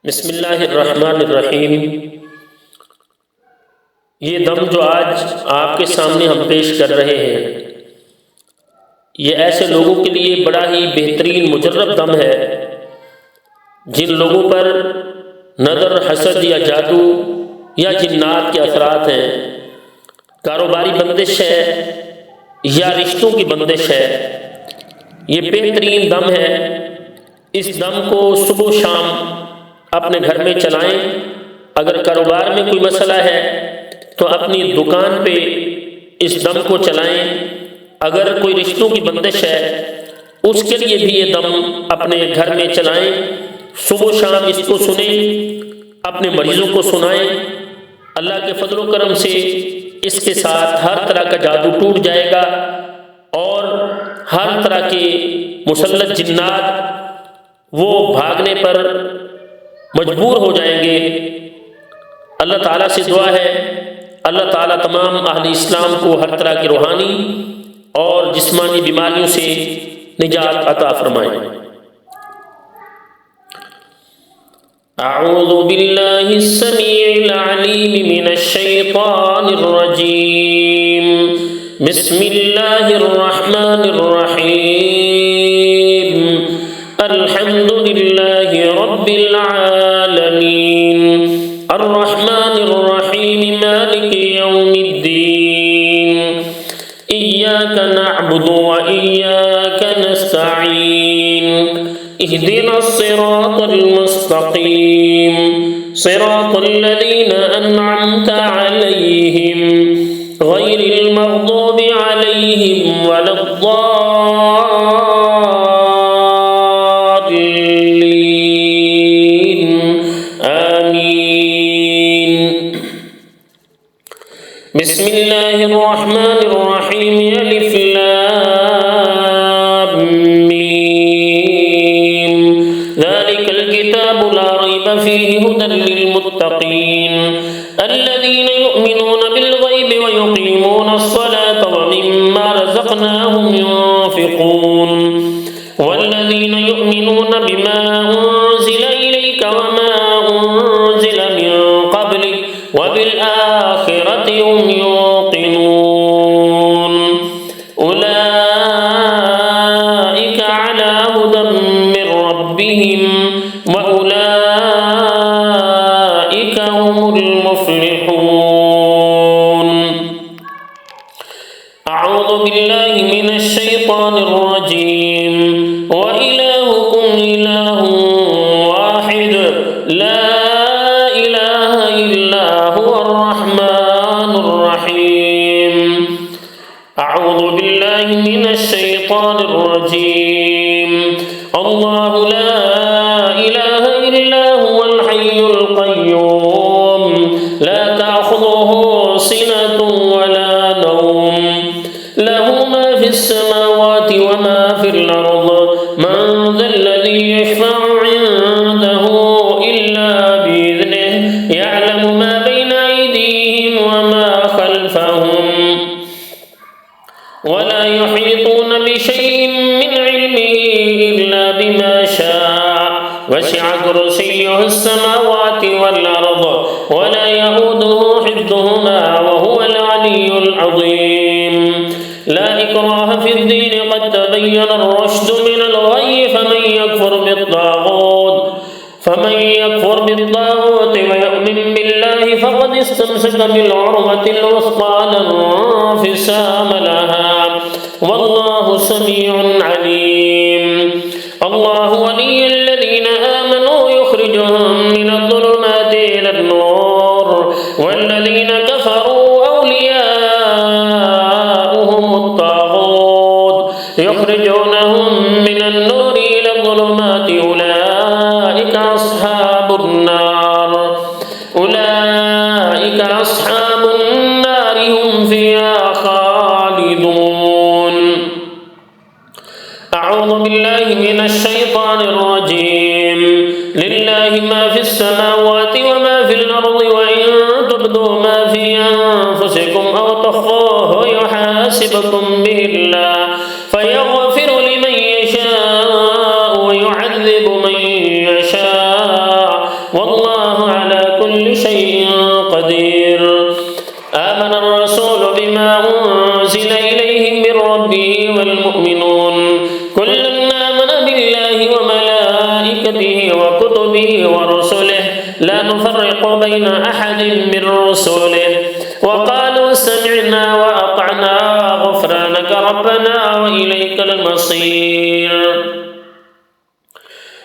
बिस्मिल्लाहिर्रहमानिर्रहीम। ये दम जो आज आपके सामने हम पेश कर रहे हैं, ये ऐसे लोगों के लिए बड़ा ही बेहतरीन मुजर्रब दम है जिन लोगों पर नदर, हसद या जादू या जिन्नात के असरात हैं, कारोबारी बंदिश है या रिश्तों की बंदिश है। ये बेहतरीन दम है। इस दम को सुबह शाम अपने घर में चलाएं। अगर कारोबार में कोई मसला है तो अपनी दुकान पे इस दम को चलाएं। अगर कोई रिश्तों की बंदिश है उसके लिए भी ये दम अपने घर में चलाएं। सुबह शाम इसको सुने, अपने मरीजों को सुनाएं। अल्लाह के फजल करम से इसके साथ हर तरह का जादू टूट जाएगा और हर तरह के मुसल्लत जिन्नात वो भागने पर मजबूर हो जाएंगे। अल्लाह ताला से दुआ है, अल्लाह ताला तमाम अहले इस्लाम को हर तरह की रूहानी और जिस्मानी बीमारियों से निजात अता फरमाए। अऊज़ु बिल्लाहि स्समीइल अलीम मिनश शैतानिर रजीम। बिस्मिल्लाहिर रहमानिर रहीम। अल्हम्दुलिल्लाहि रब्बिल आलमीन अर्रहमानिर रहीम मालिकि यौमिद्दीन। इय्याका नअबुदु व इय्याका नस्तईन। इहदिनस सिरातल मुस्तकीम सिरातल लज़ीना अनअमता अलैहिम गैरिल मग़दूबि अलैहिम वलद्दाल्लीन। आमीन। बिस्मिल्लाहिर्रहमानिर्रहीम। अलिफ लाम मीम। ज़ालिकल किताबु ला रैब फ़ीहि हुदल लिलमुत्तक़ीन अल्लज़ीना युमिनूना बिल ग़ैबि व युक़ीमूनस स्वलाता व मिम्मा रज़क़नाहुम युनफ़िक़ून। वल्लज़ीना युमिनूना बिमा उन्ज़िला इलैका व मा उन्ज़िला मिन क़ब्लिक व बिल आखिरति हुम यूक़िनून। उलाइका अला हुदम मिन रब्बिहिम व उलाइका हुमुल मुफ़्लिहून। अऊज़ु बिल्लाहि मिनश शैतानिर रजीम। व इलाहुकुम इलाहुन वाहिद ला इलाहा इल्ला हुवर रहमानुर रहीम। अऊज़ु बिल्लाहि मिनश शैतानिर रजीम। अल्लाहु ला इलाहा इल्ला हुवल हय्युल क़य्यूम ला तअख़ुज़ुहु सिनतुन वला नौम लहु मा फ़िस समावाति व मा फ़िल अर्ज़ मन ज़ल्लज़ी यशफ़अु इन्दहु इल्ला बिइज़निहि यअलमु मा बैना अयदीहिम व मा ख़ल्फ़हुम वला युहीतून बिशैइन मिन इल्मिहि इल्ला बिमा शाअ वसिअ कुर्सियुहुस समावाति वल अर्ज़ वला यऊदुहु हिफ्ज़ुहुमा व हुवल अलिय्युल अज़ीम। ला इक्राह फ़िद्दीन क़द तबय्यन अर्रुश्द मिनल ग़य्य फमन यकफ़ुर बित्ताग़ूत व यु'मिन बिल्लाहि फ़क़द इस्तमसक बिल-उर्वतिल वुस्क़ा ला इंफ़िसाम लहा वल्लाहु समीउन अलीम। अल्लाहु वलियुल्लज़ीना आमनू युख़रिजुहुम मिनज़-ज़ुलुमाति इलन-नूर वल्लज़ीना कफ़रू औलियाउहुमुत-ताग़ूत युख़रिजूनहुम मिनन-नूरि इलज़-ज़ुलुमाति उलाइका अस्हाबुन नार हुम फ़ीहा ख़ालिदून। अऊज़ु बिल्लाहि मिनश शैतानिर रजीम। लिल्लाहि मा फ़िस समावाति व मा फ़िल अर्ज़ि व इन तुब्दू मा फ़ी अनफ़ुसिकुम अव तुख़्फ़ूहु युहासिबकुम बिहिल्लाह फ़यग़फ़िरु लिमन यशाअ व यु'अज़्ज़िबु मन यशाअ وكتبه ورسله لا نفرق بين أحد من رسله وقالوا سمعنا وأطعنا غفرانك ربنا وإليك المصير.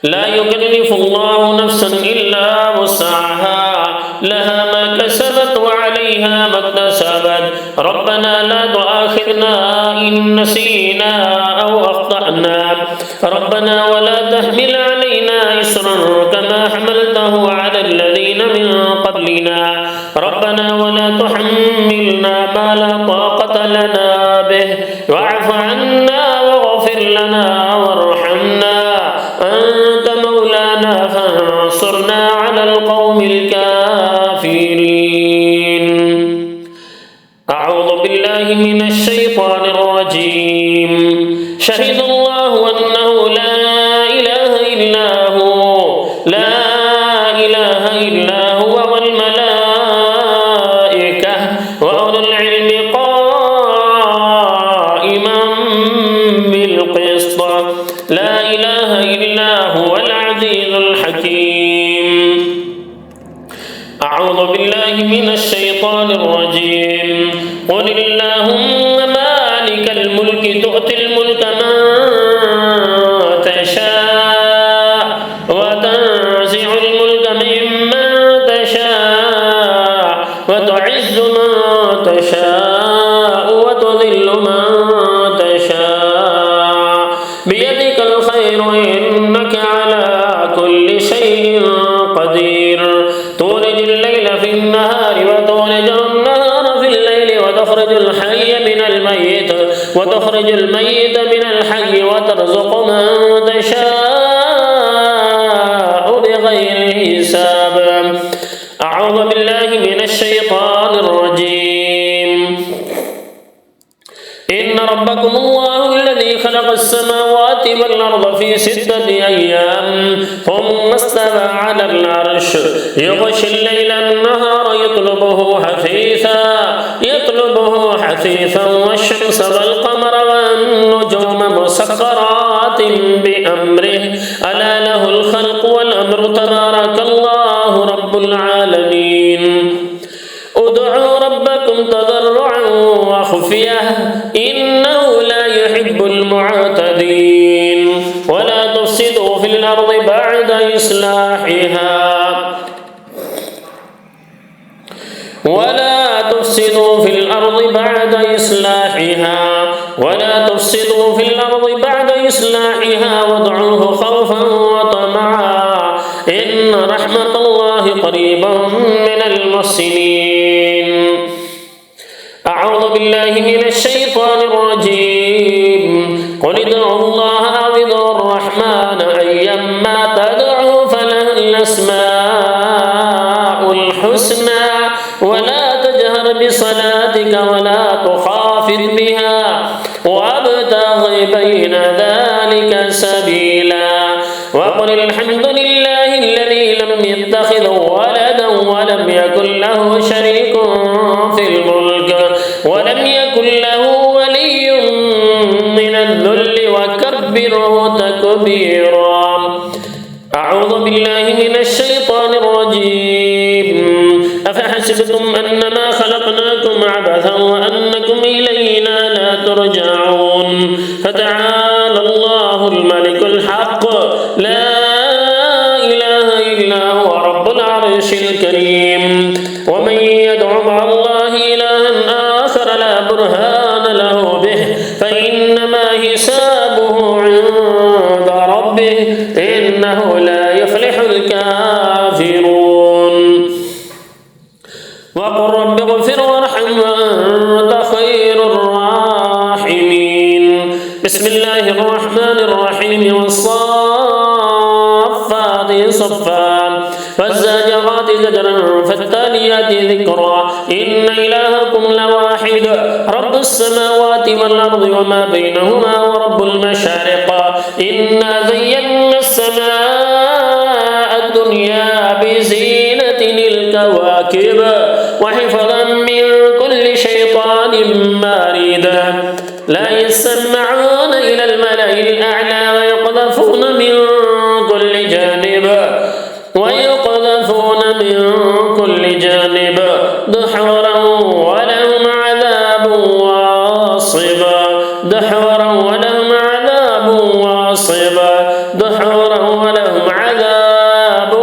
لا يكلف الله نفسا إلا وسعها لها ما كسبت وعليها ما اكتسبت ربنا لا تؤاخذنا إن نسينا أو أخطأنا ربنا ولا تحمل علينا إصرا كما حملته على الذين من قبلنا ربنا ولا تحملنا ما لا طاقة لنا به واعف عنا واغفر لنا وارحمنا أنت مولانا فانصرنا على القوم الكافرين. أعوذ بالله من الشيطان الرجيم. شهد الله أنه لا إله إلا هو لا إله إلا هو والملائكة وأولو العلم قائما بالقسط لا إله إلا هو العزيز الحكيم. أعوذ بالله من الشيطان الرجيم. قل اللهم مالك الملك تؤتي الملك من تشاء وتنزع الملك ممن تشاء وتعز من تشاء وتذل من تشاء بيدك الخير إنك على كل شيء قدير. تولج الليل في النهار وتولج النهار في الليل وتخرج الحي من الميت وتخرج الميت من الحي وترزق من تشاء بغير حساب. أعوذ بالله من الشيطان الرجيم. إن ربكم الله الذي خلق السماوات والأرض في 6 أيام ثم استوى على العرش يغشي الليل النهار يطلبه حثيثا والشمس والقمر والنجوم مسخرات بأمره ألا له الخلق والأمر تبارك الله رب العالمين. ادعوا ربكم تضرعا وخفية إنه لا يحب المعتدين. ولا تفسدوا في الأرض بعد إصلاحها وادعوه خوفا وطمعا إن رحمة الله قريب من المحسنين. أعوذ بالله من الشيطان الرجيم. قل ادعوا الله أو ادعوا الرحمن أيما تدعوا فله الأسماء الحسنى ولا تجهر بصلاتك ولا تخافت بها وابتغ بين ذلك سبيلا. وقل الحمد لله الذي لم يتخذ ولدا ولم يكن له شريك في الملك ولم يكن له ولي من الذل وكبره تكبيرا. أعوذ بالله من الشيطان الرجيم. أفحسبتم أنما خلقناكم عبثا وأنكم إلينا لا ترجعون. فتعالى الله الملك الحق لا إله إلا هو رب العرش الكريم. ومن يدع مع الله إلها آخر لا برهان له به فإنما حسابه عند ربه إنه لا يفلح الكافرون. وقل رب اغفر وارحم وأنت خير الراحمين. بسم الله الرحمن الرحيم. والصافات صفا فالزاجرات زجرا فالتاليات ذكرا إن إلهكم لواحد رب السماوات والأرض وما بينهما ورب المشارق. إنا زينا السماء الدنيا بزينة الكواكب وحفظا من كل شيطان مارد. لا يسمعون إلى الملأ الأعلى ويقذفون من كل جانب من كل جانب دحورا ولهم عذاب واصبا دحورا ولهم عذاب واصبا دحورا ولهم عذاب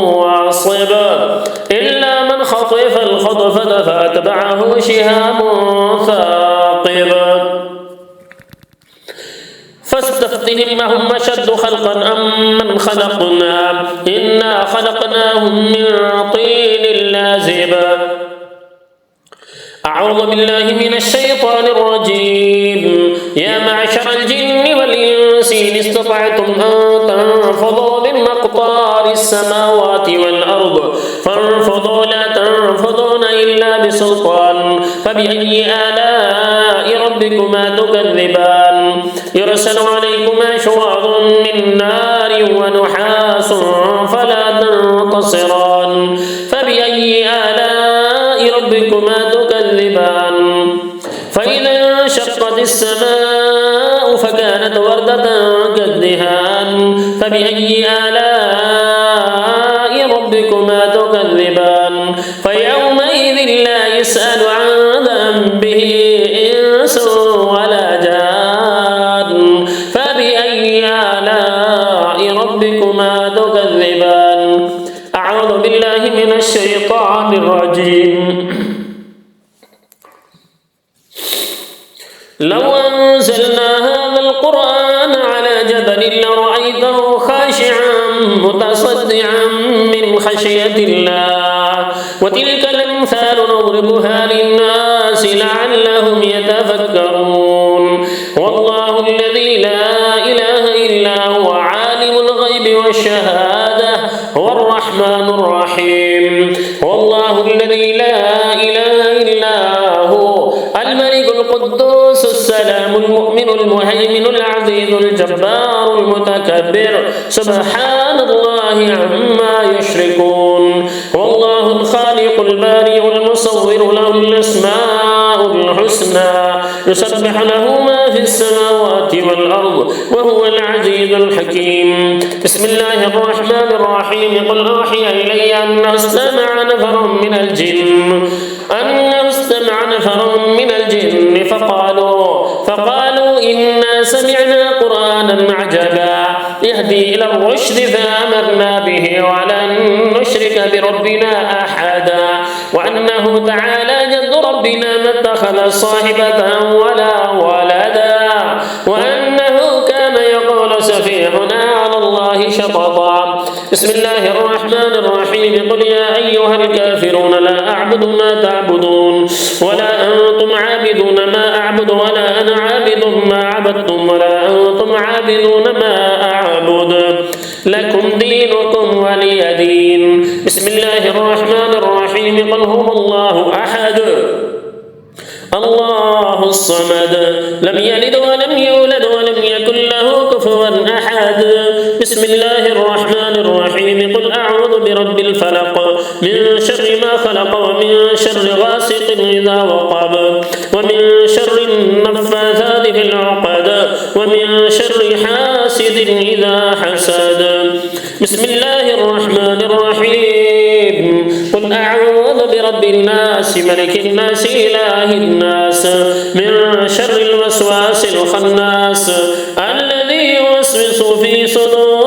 واصبا إلا من خطف الخطفة فأتبعه شهاب ثاقب فاستفتهم أهم أشد خلقا أم من خلقنا إنا خلقناهم من طين لازب أعوذ بالله من الشيطان الرجيم يا معشر الجن والإنس إن استطعتم أن تنفضوا من أقطار السماوات والأرض فانفضوا لا تنفضون إلا بسلطان فبأي آلاء ربكما تكذبان يرسل عليكما شواظ من نار ونحاس فلا تنتصران فبأي آلاء ربكما تكذبان فإذا انشقت السماء فكانت وردة كالدهان فبأي آلاء ربكما تكذبان فيومئذ لا يسأل عن ذنبه إنس ولا جان فبأي آلاء ربكما تكذبان أعوذ بالله من الشيطان الرجيم لو أنزلنا هذا القرآن على جبل لرأيته خاشعا متصدعا من خشية الله وتلك الأمثال نضربها للناس لعلهم يتفكرون والله الذي لا إله إلا هو عالم الغيب والشهادة هو الرحمن الرحيم والله الذي لا إله إلا هو الملك القدوس السلام المؤمن المهيمن العزيز الجبار المتكبر سبحان الله عما يشركون والله الخالق البارئ المصور له الأسماء الحسنى يسبح له ما في السماوات والأرض وهو العزيز الحكيم بسم الله الرحمن الرحيم قل أوحي إلي أنه استمع نفر من الجن فقالوا إنا سمعنا قرآنا عجبا يهدي إلى الرشد فآمنا به ولن نشرك بربنا أحدا وأنه تعالى جد ربنا ما اتخذ صاحبة ولا ولدا وأنه كان يقول سفيهنا على الله شططا بسم الله الرحمن الرحيم قل يا أيها الكافرون لا أعبد ما تعبدون ولا أنتم عابدون ما أعبد ولا أنا عابد ما عبدتم ولا أنتم عابدون ما أعبد لكم دينكم ولي دين بسم الله الرحمن الرحيم قل هو الله أحد الله الصمد لم يلد ولم يولد ولم يكن له كفوا أحد بسم الله الرحمن الرحيم قل أعوذ برب الفلق من شر ما خلق ومن شر غاسق إذا وقب ومن شر النفاثات في العقد ومن شر حاسد إذا حسد بسم الله الرحمن الرحيم قل أعوذ برب الناس ملك الناس إله الناس من شر الوسواس الخناس الذي يوسوس في صدور